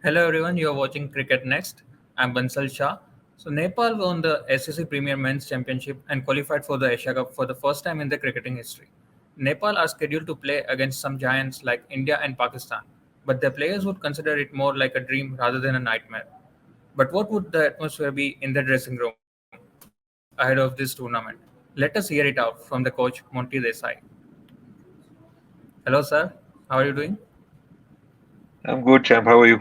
Hello everyone, you are watching Cricket Next. I'm Bansal Shah. So Nepal won the SEC Premier Men's Championship and qualified for the Asia Cup for the first time in their cricketing history. Nepal are scheduled to play against some giants like India and Pakistan, but their players would consider it more like a dream rather than a nightmare. But what would the atmosphere be in the dressing room ahead of this tournament? Let us hear it out from the coach Monty Desai. Hello sir, how are you doing? I'm good, champ. How are you?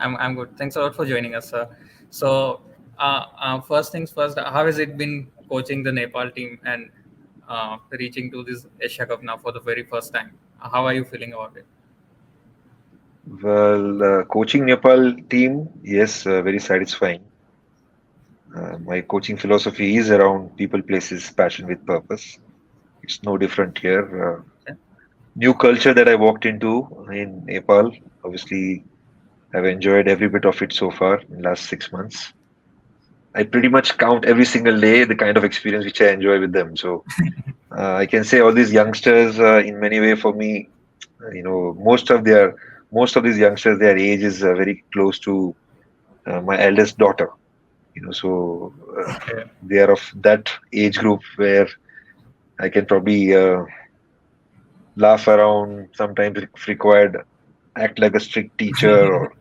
I'm good. Thanks a lot for joining us, sir. So, first things first, how has it been coaching the Nepal team and reaching to this Asia Cup now for the very first time? How are you feeling about it? Well, coaching Nepal team, yes, very satisfying. My coaching philosophy is around people, places, passion with purpose. It's no different here. Okay. New culture that I walked into in Nepal. Obviously, I've enjoyed every bit of it so far in last 6 months. I pretty much count every single day the kind of experience which I enjoy with them. So I can say all these youngsters, in many way, for me, most of these youngsters, their age is very close to my eldest daughter. So Okay. they are of that age group where I can probably laugh around, sometimes if required, act like a strict teacher, or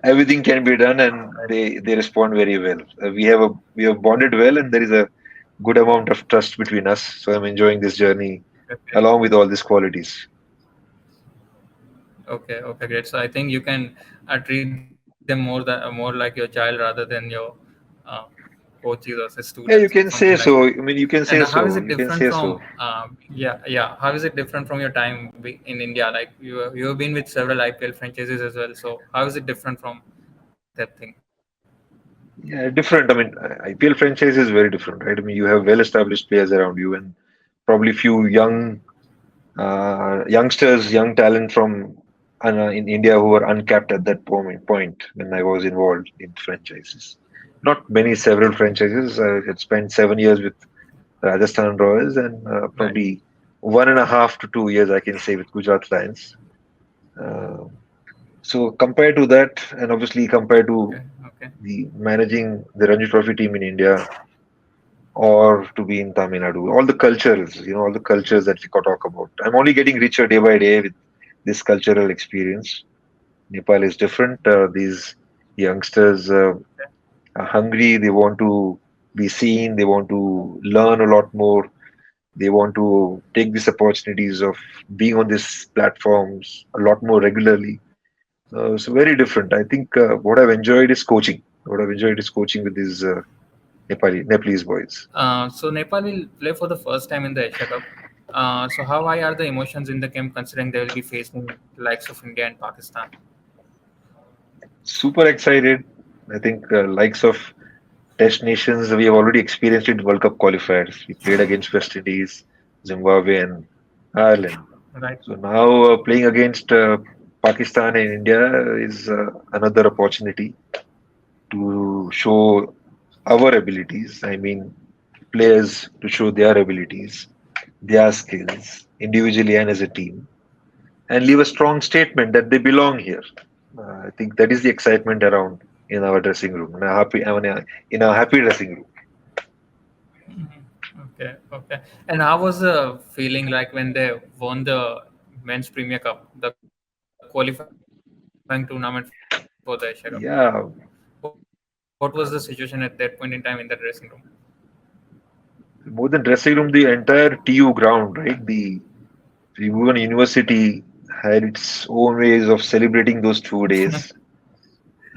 everything can be done, and they respond very well. We have bonded well, and there is a good amount of trust between us. So I'm enjoying this journey Okay. along with all these qualities. Okay. Okay. Great. So I think you can treat them more like your child rather than your uh, coaches or say students or Yeah, you something can like that. say so. I mean, you And can how say is it so. You different can say from so. yeah, how is it different from your time in India? Like you have been with several IPL franchises as well. So how is it different from that thing? Yeah, different. I mean, IPL franchise is very different, right? I mean, you have well-established players around you, and probably few youngsters, young talent from in India who were uncapped at that point when I was involved in franchises. Not many, several franchises. I had spent 7 years with Rajasthan Royals and Right. probably 1.5 to 2 years, I can say, with Gujarat Lions. Uh, so compared to that, and obviously compared to Okay. Okay. the managing the Ranji Trophy team in India or to be in Tamil Nadu. All the cultures, all the cultures that we could talk about. I'm only getting richer day by day with this cultural experience. Nepal is different. These youngsters are hungry. They want to be seen. They want to learn a lot more. They want to take these opportunities of being on these platforms a lot more regularly. So very different. I think what I've enjoyed is coaching. What I've enjoyed is coaching with these Nepalese boys. So Nepal will play for the first time in the Asia Cup. So how high are the emotions in the camp considering they will be facing the likes of India and Pakistan? Super excited. I think likes of Test nations we have already experienced in World Cup qualifiers. We played against West Indies, Zimbabwe, and Ireland. Right. So now playing against Pakistan and India is another opportunity to show our abilities. I mean, players to show their abilities, their skills, individually and as a team, and leave a strong statement that they belong here. I think that is the excitement around in our dressing room, in a happy dressing room. Okay. Okay. And how was the feeling like when they won the Men's Premier Cup, the qualifying tournament for the Asia Cup? What was the Yeah, situation at that point in time in the dressing room? more than dressing room, the entire TU ground, right? The Tribhuvan University had its own ways of celebrating those 2 days.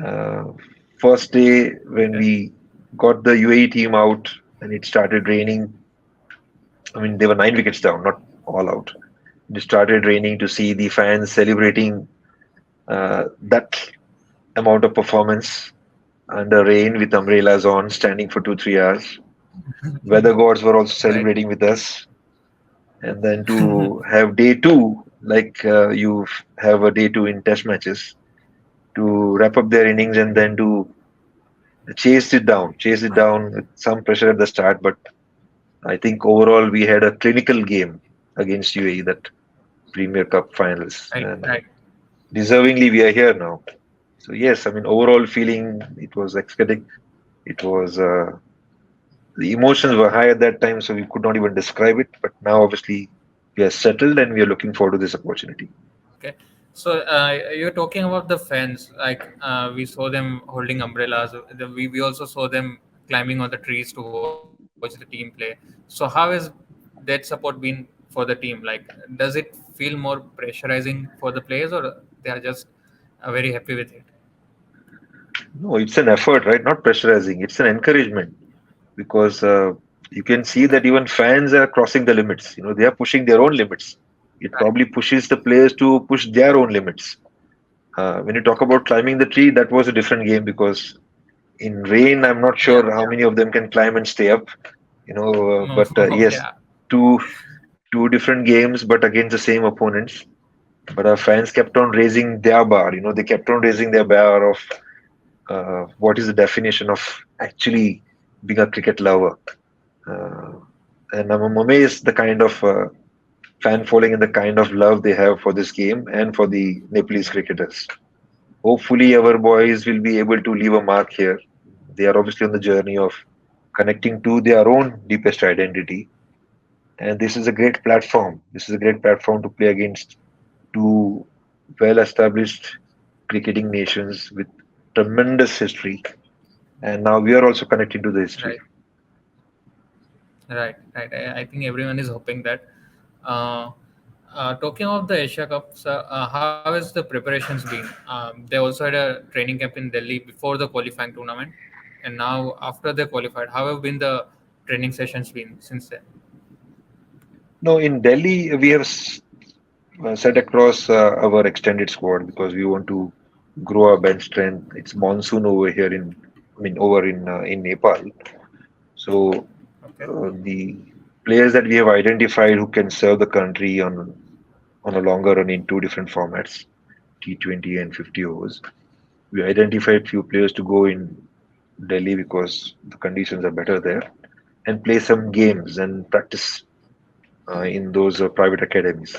Uh, First day when Okay. we got the UAE team out and it started raining. I mean, they were 9 wickets down, not all out. It started raining to see the fans celebrating that amount of performance under rain with umbrellas on, standing for 2 3 hours. Weather gods were also Right. celebrating with us, and then to have day two, like you have a day two in test matches, to wrap up their innings and then to chase it down with some pressure at the start. But I think overall we had a clinical game against UAE, that Premier Cup finals, Right. and Right. deservingly we are here now. So yes, I mean overall feeling it was ecstatic. It was the emotions were high at that time, so we could not even describe it. But now obviously we are settled and we are looking forward to this opportunity. Okay. So you're talking about the fans. Like we saw them holding umbrellas. We also saw them climbing on the trees to watch the team play. So how is that support been for the team? Like, does it feel more pressurizing for the players, or they are just very happy with it? No, it's an effort, right? Not pressurizing. It's an encouragement because you can see Okay. that even fans are crossing the limits. They are pushing their own limits. It Right. probably pushes the players to push their own limits. When you talk about climbing the tree, that was a different game because in rain, I'm not Yeah. sure how many of them can climb and stay up. No. But yes, Yeah. two two different games, but against the same opponents. But our fans kept on raising their bar. They kept on raising their bar of what is the definition of actually being a cricket lover. Uh, and I'm amazed the kind of fan following and the kind of love they have for this game and for the Nepalese cricketers. Hopefully, our boys will be able to leave a mark here. They are obviously on the journey of connecting to their own deepest identity. And this is a great platform. This is a great platform to play against two well established cricketing nations with tremendous history. And now we are also connecting to the history. Right. Right. Right. I think everyone is hoping that. Uh, talking of the Asia Cup, sir, how has the preparations been? They also had a training camp in Delhi before the qualifying tournament, and now after they qualified, how have been the training sessions been since then? No, in Delhi, we have set across our extended squad because we want to grow our bench strength. It's monsoon over here over in Nepal. So Okay. the players that we have identified who can serve the country on a longer run in two different formats, T20 and 50 overs. We identified few players to go in Delhi because the conditions are better there and play some games and practice in those private academies.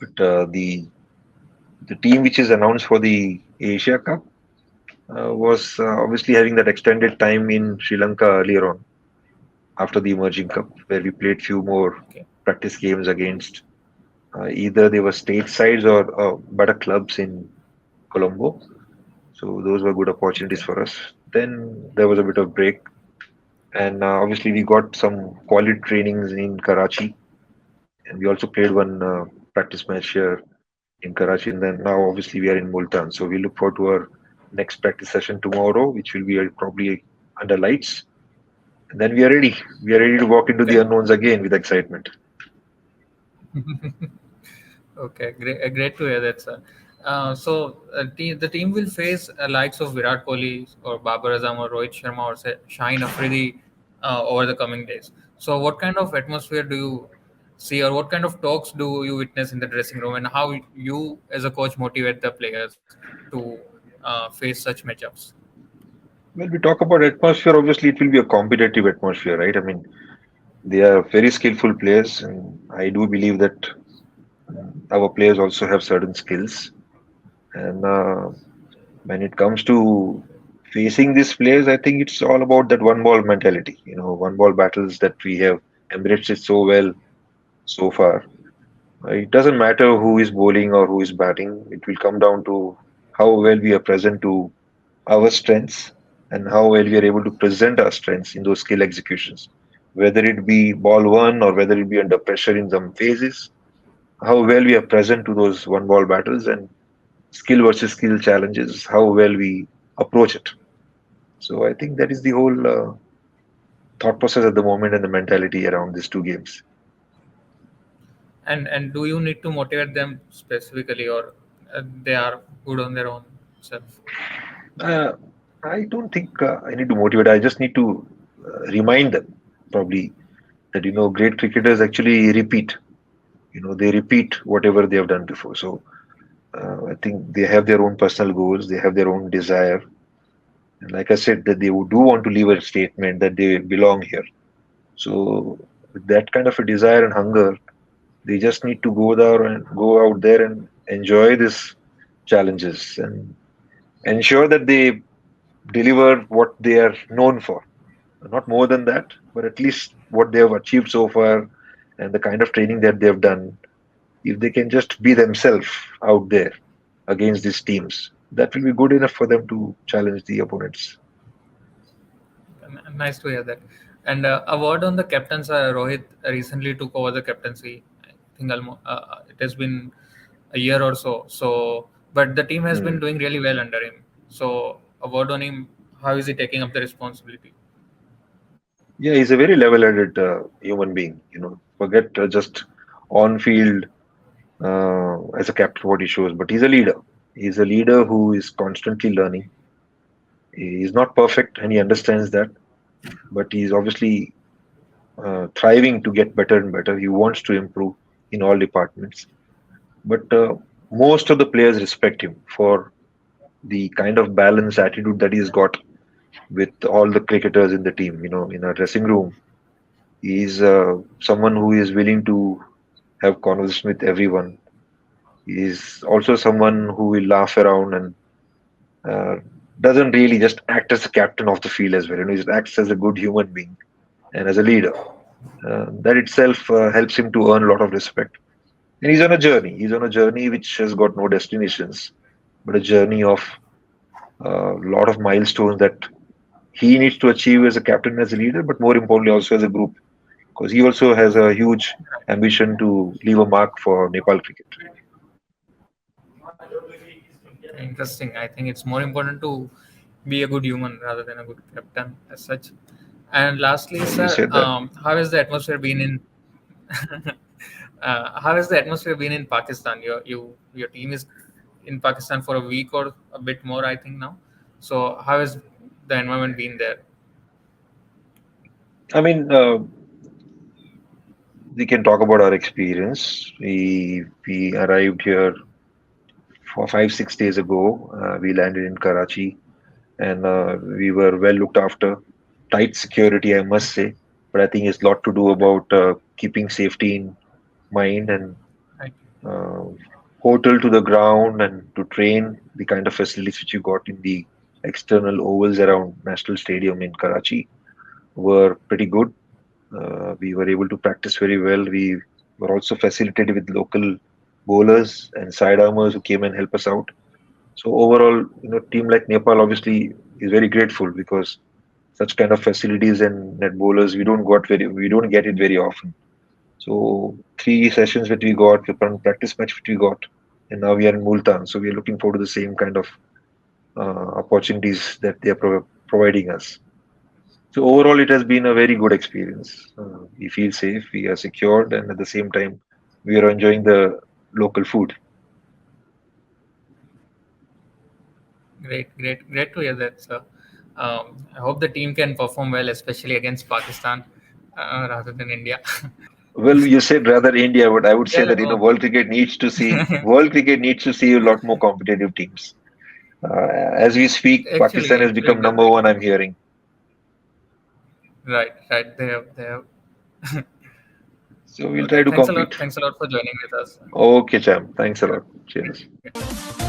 But the team which is announced for the Asia Cup was obviously having that extended time in Sri Lanka earlier on after the Emerging Cup, where we played few more Okay. practice games against either they were state sides or better clubs in Colombo. So those were good opportunities Okay. for us. Then there was a bit of break, and obviously we got some quality trainings in Karachi, and we also played one practice match here in Karachi, and then now obviously we are in Multan. So we look forward to our next practice session tomorrow, which will be probably under lights. And then we are ready. We are ready to walk into the Okay. unknowns again with excitement. Okay, great to hear that, sir. The team will face likes of Virat Kohli or Babar Azam or Rohit Sharma or say Shaheen Afridi over the coming days. So, what kind of atmosphere do you see, or what kind of talks do you witness in the dressing room, and how you, as a coach, motivate the players to face such matchups? When we talk about atmosphere, obviously it will be a competitive atmosphere, right? I mean, they are very skillful players, and I do believe that our players also have certain skills. And when it comes to facing these players, I think it's all about that one ball mentality. One ball battles that we have embraced it so well so far. It doesn't matter who is bowling or who is batting. It will come down to how well we are present to our strengths and how well we are able to present our strengths in those skill executions. Whether it be ball one or whether it be under pressure in some phases, how well we are present to those one ball battles and skill versus skill challenges, how well we approach it. So I think that is the whole thought process at the moment and the mentality around these two games. And do you need to motivate them specifically, or they are good on their own self? Uh, I don't think I need to motivate. I just need to remind them probably that great cricketers actually repeat. They repeat whatever they have done before. So I think they have their own personal goals. They have their own desire. And like I said, that they do want to leave a statement that they belong here. So with that kind of a desire and hunger, they just need to go out there and enjoy this challenges and ensure that they deliver what they are known for. Not more than that, but at least what they have achieved so far and the kind of training that they have done. If they can just be themselves out there against these teams, that will be good enough for them to challenge the opponents. Nice to hear that. And a word on the captains. Rohit recently took over the captaincy. I think almost, it has been a year or so. So, but the team has been Hmm. doing really well under him. So, a word on him. How is he taking up the responsibility? Yeah, he's a very level-headed human being. Forget just on-field as a captain what he shows, but he's a leader. He's a leader who is constantly learning. He's not perfect, and he understands that, but he's obviously thriving to get better and better. He wants to improve in all departments, but most of the players respect him for the kind of balanced attitude that he's got with all the cricketers in the team. In a dressing room, he's someone who is willing to have conversation with everyone. He's also someone who will laugh around and uh, doesn't really just act as a captain of the field as well. He just acts as a good human being and as a leader. That itself helps him to earn a lot of respect. And he's on a journey. He's on a journey which has got no destinations, but a journey of a lot of milestones that he needs to achieve as a captain, as a leader, but more importantly, also as a group, because he also has a huge ambition to leave a mark for Nepal cricket. Interesting. I think it's more important to be a good human rather than a good captain as such. And lastly, You sir, said that. how has the atmosphere been in how has the atmosphere been in Pakistan? Your team is in Pakistan for a week or a bit more, I think now. So how has the environment been there? I mean, we can talk about our experience. We arrived here for 5 6 days ago. We landed in Karachi, and we were well looked after. Tight security, I must say, but I think it's a lot to do about keeping safety in mind and Right. uh, hotel to the ground and to train. The kind of facilities which you got in the external ovals around National Stadium in Karachi were pretty good. We were able to practice very well. We were also facilitated with local bowlers and sidearmers who came and help us out. So overall, team like Nepal obviously is very grateful because such kind of facilities and net bowlers we don't get it very often. So 3 sessions that we got, one practice match which we got, and now we are in Multan. So we are looking forward to the same kind of opportunities that they are providing us. So overall, it has been a very good experience. We feel safe, we are secured, and at the same time, we are enjoying the local food. Great to hear that, sir. I hope the team can perform well, especially against Pakistan rather than India. Well, you said rather India, but I would say Yeah, that world cricket needs to see a lot more competitive teams. As we speak, Pakistan has actually, become it does. number one. I'm hearing. Right. They have. So we'll try to Thanks a compete. lot. Thanks a lot for joining with us. Okay, Cham. Thanks a lot. Cheers. Yeah.